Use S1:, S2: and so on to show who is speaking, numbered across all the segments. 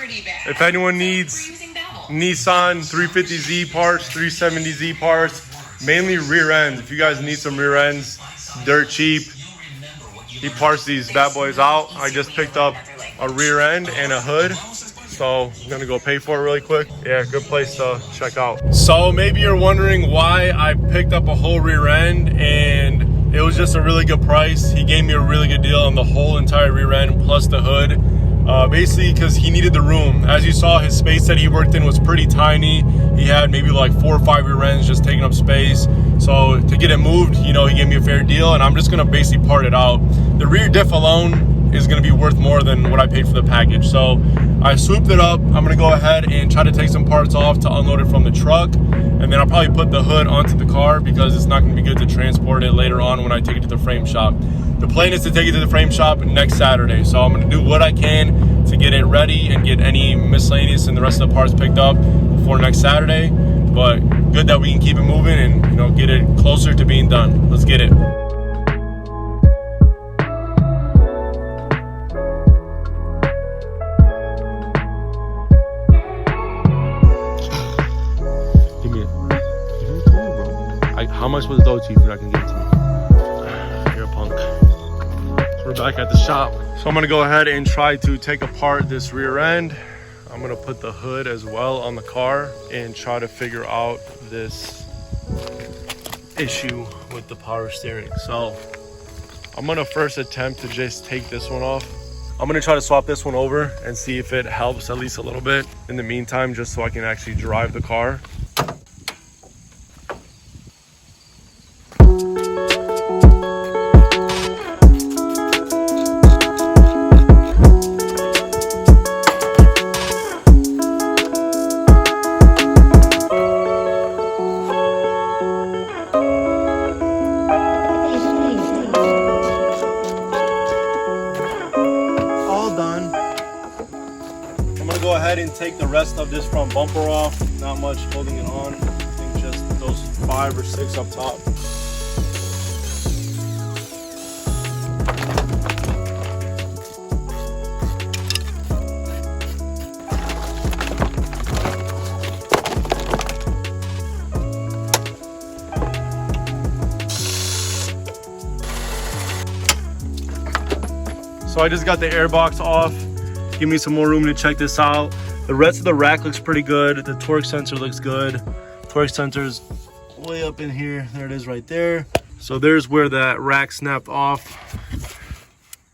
S1: If anyone needs Nissan 350Z parts, 370Z parts, mainly rear ends. If you guys need some rear ends, dirt cheap, he parts these bad boys out. I just picked up a rear end and a hood, so I'm gonna go pay for it really quick. Yeah, good place to check out. So maybe you're wondering why I picked up a whole rear end, and it was just a really good price. He gave me a really good deal on the whole entire rear end plus the hood. Basically because he needed the room. As you saw, his space that he worked in was pretty tiny. He had maybe like 4 or 5 rear ends just taking up space. So to get it moved, you know, he gave me a fair deal, and I'm just gonna basically part it out. The rear diff alone is gonna be worth more than what I paid for the package. So I swooped it up. I'm gonna go ahead and try to take some parts off to unload it from the truck. And then I'll probably put the hood onto the car because it's not gonna be good to transport it later on when I take it to the frame shop. The plan is to take it to the frame shop next Saturday. So I'm gonna do what I can to get it ready and get any miscellaneous and the rest of the parts picked up before next Saturday. But good that we can keep it moving and, you know, get it closer to being done. Let's get it. Give me it. How am I supposed to throw it to you if you're not gonna give it to me? You're a punk. So we're back at the shop. So I'm gonna go ahead and try to take apart this rear end. I'm gonna put the hood as well on the car and try to figure out this issue with the power steering. So I'm gonna first attempt to just take this one off. I'm gonna try to swap this one over and see if it helps at least a little bit in the meantime, just so I can actually drive the car. Go ahead and take the rest of this front bumper off. Not much holding it on. I think just those 5 or 6 up top. So I just got the air box off. Give me some more room to check this out. The rest of the rack looks pretty good. The torque sensor looks good. Torque sensor's way up in here. There it is right there. So there's where that rack snapped off.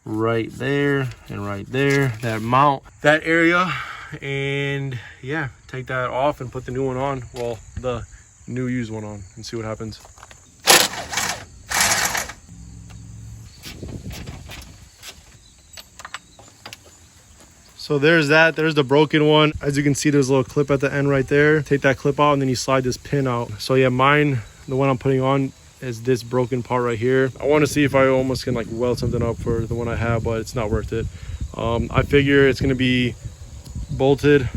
S1: Right there and right there. That mount, that area. And yeah, take that off and put the new one on. Well, the new used one on and see what happens. So there's that, there's the broken one. As you can see, there's a little clip at the end right there. Take that clip out and then you slide this pin out. So yeah, mine, the one I'm putting on is this broken part right here. I want to see if I almost can like weld something up for the one I have, but it's not worth it. I figure it's gonna be bolted,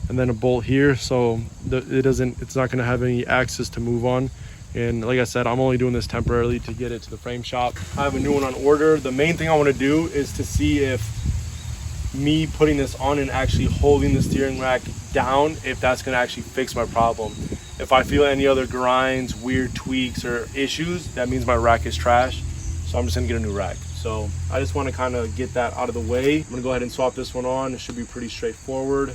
S1: and then a bolt here. So it's not gonna have any axis to move on. And like I said, I'm only doing this temporarily to get it to the frame shop. I have a new one on order. The main thing I want to do is to see if me putting this on and actually holding the steering rack down, if that's going to actually fix my problem. If I feel any other grinds, weird tweaks or issues, that means my rack is trash. So I'm just going to get a new rack. So I just want to kind of get that out of the way. I'm going to go ahead and swap this one on. It should be pretty straightforward.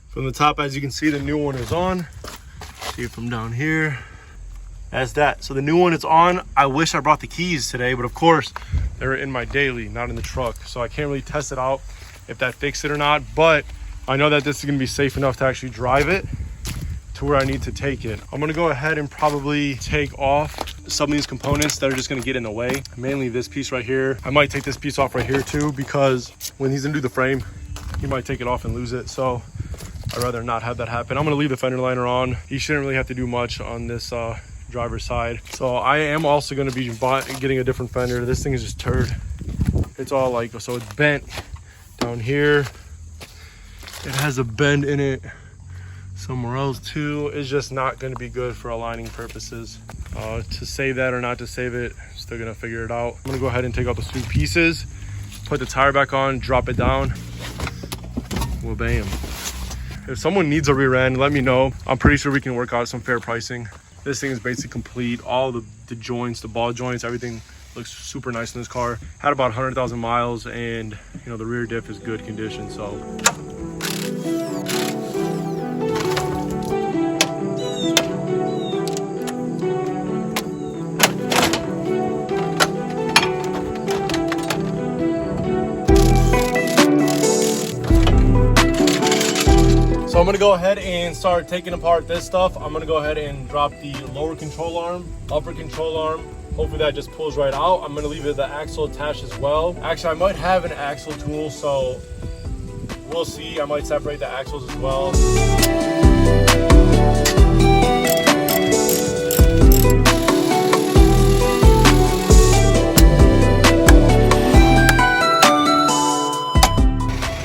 S1: From the top, as you can see, the new one is on. See it from down here. That's that. So the new one is on. I wish I brought the keys today, but of course, they're in my daily, not in the truck. So I can't really test it out if that fixed it or not, but I know that this is gonna be safe enough to actually drive it to where I need to take it. I'm gonna go ahead and probably take off some of these components that are just gonna get in the way. Mainly this piece right here. I might take this piece off right here too, because when he's gonna do the frame, he might take it off and lose it. So I'd rather not have that happen. I'm gonna leave the fender liner on. He shouldn't really have to do much on this driver's side. So I am also gonna be getting a different fender. This thing is just turd. It's all like, so it's bent down here. It has a bend in it somewhere else too. It's just not going to be good for aligning purposes. To save that or not to save it, still gonna figure it out. I'm gonna go ahead and take out the two pieces, put the tire back on, drop it down. Well, bam. If someone needs a rear end, let me know. I'm pretty sure we can work out some fair pricing. This thing is basically complete. All the joints, the ball joints, everything looks super nice in this car. Had about 100,000 miles, and you know the rear diff is good condition. So I'm gonna go ahead and start taking apart this stuff. I'm gonna go ahead and drop the lower control arm, upper control arm. Hopefully that just pulls right out. I'm gonna leave the axle attached as well. Actually, I might have an axle tool, so we'll see. I might separate the axles as well.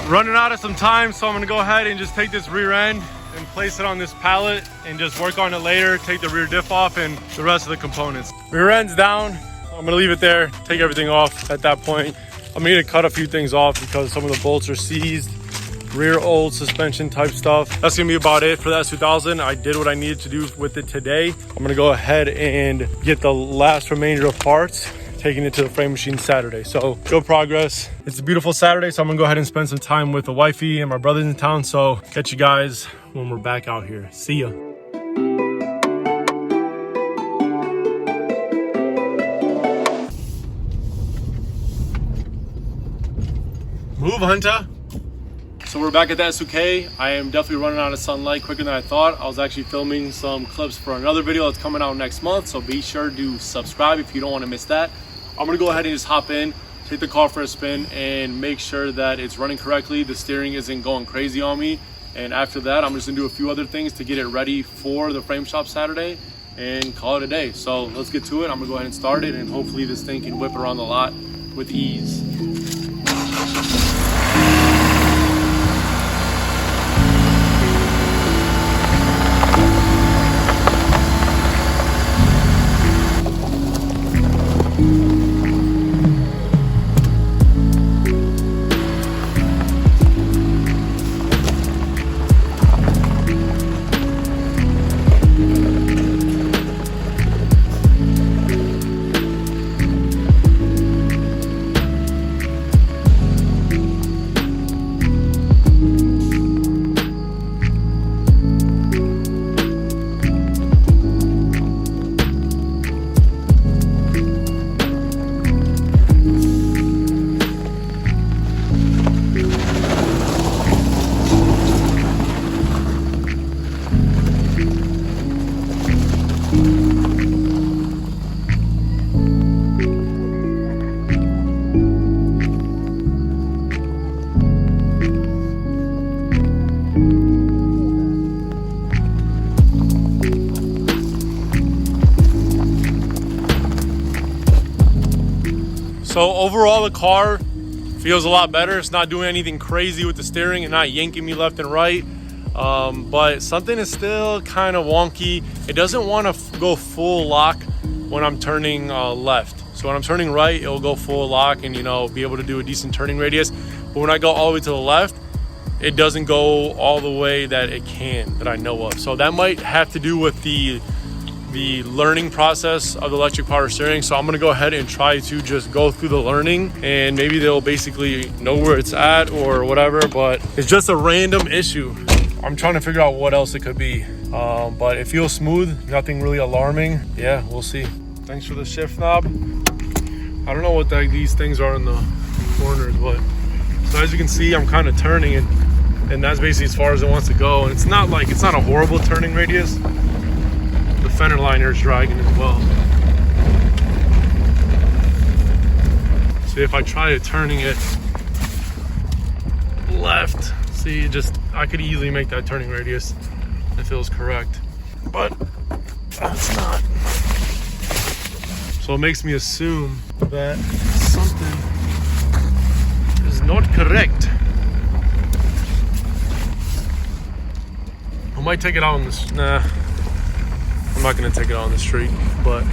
S1: Running out of some time, so I'm gonna go ahead and just take this rear end and place it on this pallet and just work on it later, take the rear diff off and the rest of the components. Rear end's down. I'm gonna leave it there, take everything off at that point. I'm gonna need to cut a few things off because some of the bolts are seized, rear old suspension type stuff. That's gonna be about it for the S2000. I did what I needed to do with it today. I'm gonna go ahead and get the last remainder of parts, taking it to the frame machine Saturday. So good progress. It's a beautiful Saturday, so I'm gonna go ahead and spend some time with the wifey and my brothers in town. So catch you guys when we're back out here. See ya. Move, Hunter. So we're back at the SUK. I am definitely running out of sunlight quicker than I thought. I was actually filming some clips for another video that's coming out next month, so be sure to subscribe if you don't want to miss that. I'm gonna go ahead and just hop in, take the car for a spin, and make sure that it's running correctly, the steering isn't going crazy on me. And after that, I'm just gonna do a few other things to get it ready for the frame shop Saturday and call it a day. So let's get to it. I'm gonna go ahead and start it, and hopefully this thing can whip around the lot with ease. So overall, the car feels a lot better. It's not doing anything crazy with the steering and not yanking me left and right. But something is still kind of wonky. It doesn't want to go full lock when I'm turning left. So when I'm turning right, it'll go full lock and, you know, be able to do a decent turning radius. But when I go all the way to the left, it doesn't go all the way that it can, that I know of. So that might have to do with the learning process of the electric power steering. So I'm gonna go ahead and try to just go through the learning, and maybe they'll basically know where it's at or whatever, but it's just a random issue. I'm trying to figure out what else it could be. But it feels smooth, nothing really alarming. Yeah, we'll see. Thanks for the shift knob. I don't know what these things are in the corners, but so as you can see, I'm kind of turning it, and that's basically as far as it wants to go. And it's not a horrible turning radius. The fender liner is dragging as well. See, if I try turning it left, see, I could easily make that turning radius if it was correct, but it's not. So it makes me assume that something is not correct. might take it out on this. Nah, I'm not gonna take it out on the street. But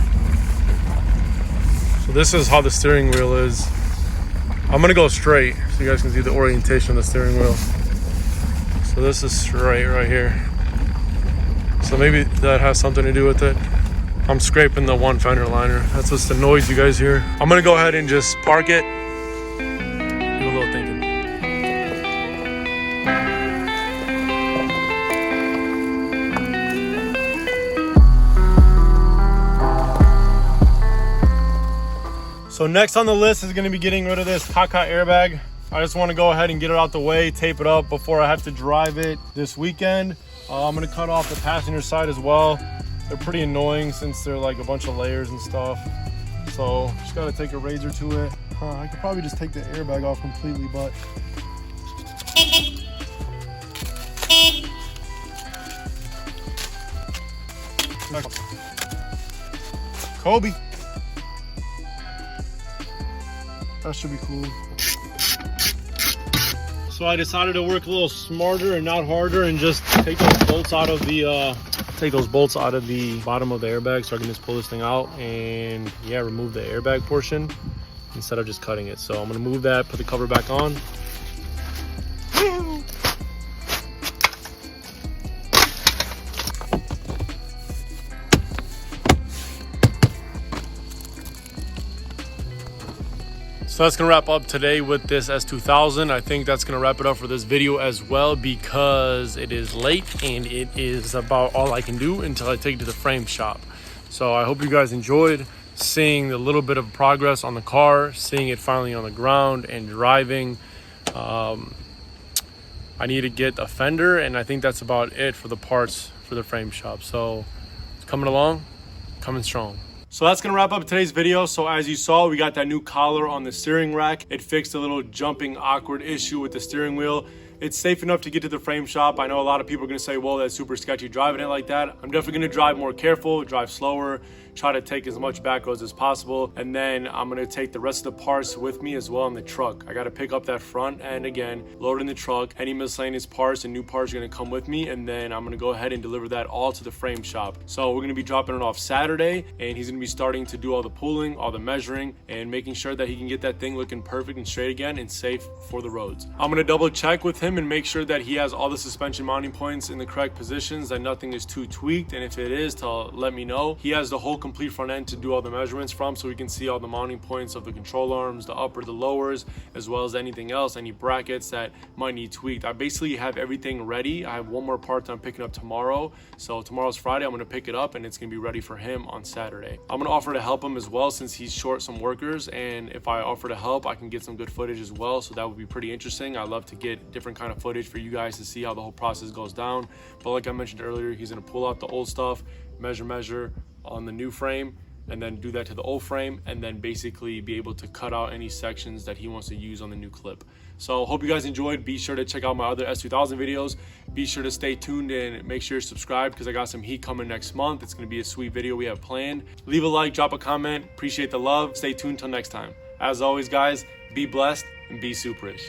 S1: so this is how the steering wheel is. I'm gonna go straight so you guys can see the orientation of the steering wheel. So this is straight right here. So maybe that has something to do with it. I'm scraping the one fender liner. That's what's the noise you guys hear. I'm gonna go ahead and just park it. Do a little thinking. So next on the list is gonna be getting rid of this copart airbag. I just wanna go ahead and get it out the way, tape it up before I have to drive it this weekend. I'm gonna cut off the passenger side as well. They're pretty annoying since they're like a bunch of layers and stuff. So just gotta take a razor to it. I could probably just take the airbag off completely, but Kobe. That should be cool. So I decided to work a little smarter and not harder and just take those bolts out of the bottom of the airbag so I can just pull this thing out and yeah, remove the airbag portion instead of just cutting it. So I'm gonna move that, put the cover back on. So that's gonna wrap up today with this S2000. I think that's gonna wrap it up for this video as well because it is late and it is about all I can do until I take it to the frame shop. So I hope you guys enjoyed seeing the little bit of progress on the car, seeing it finally on the ground and driving. I need to get a fender and I think that's about it for the parts for the frame shop. So it's coming along, coming strong. So that's gonna wrap up today's video. So as you saw, we got that new collar on the steering rack. It fixed a little jumping awkward issue with the steering wheel. It's safe enough to get to the frame shop. I know a lot of people are gonna say, well, that's super sketchy driving it like that. I'm definitely gonna drive more careful, drive slower, try to take as much back roads as possible. And then I'm gonna take the rest of the parts with me as well in the truck. I gotta pick up that front end again, load it in the truck. Any miscellaneous parts and new parts are gonna come with me. And then I'm gonna go ahead and deliver that all to the frame shop. So we're gonna be dropping it off Saturday and he's gonna be starting to do all the pulling, all the measuring and making sure that he can get that thing looking perfect and straight again and safe for the roads. I'm gonna double check with him and make sure that he has all the suspension mounting points in the correct positions, that nothing is too tweaked. And if it is, to let me know. He has the whole complete front end to do all the measurements from, so we can see all the mounting points of the control arms, the upper, the lowers, as well as anything else, any brackets that might need tweaked. I basically have everything ready. I have one more part that I'm picking up tomorrow. So tomorrow's Friday, I'm gonna pick it up and it's gonna be ready for him on Saturday. I'm gonna offer to help him as well since he's short some workers, and if I offer to help, I can get some good footage as well. So that would be pretty interesting. I love to get different kind of footage for you guys to see how the whole process goes down. But like I mentioned earlier, he's gonna pull out the old stuff, measure on the new frame, and then do that to the old frame, and then basically be able to cut out any sections that he wants to use on the new clip. So hope you guys enjoyed. Be sure to check out my other S2000 videos. Be sure to stay tuned and make sure you're subscribed because I got some heat coming next month. It's gonna be a sweet video we have planned. Leave a like, drop a comment. Appreciate the love. Stay tuned till next time. As always, guys, be blessed and be superish.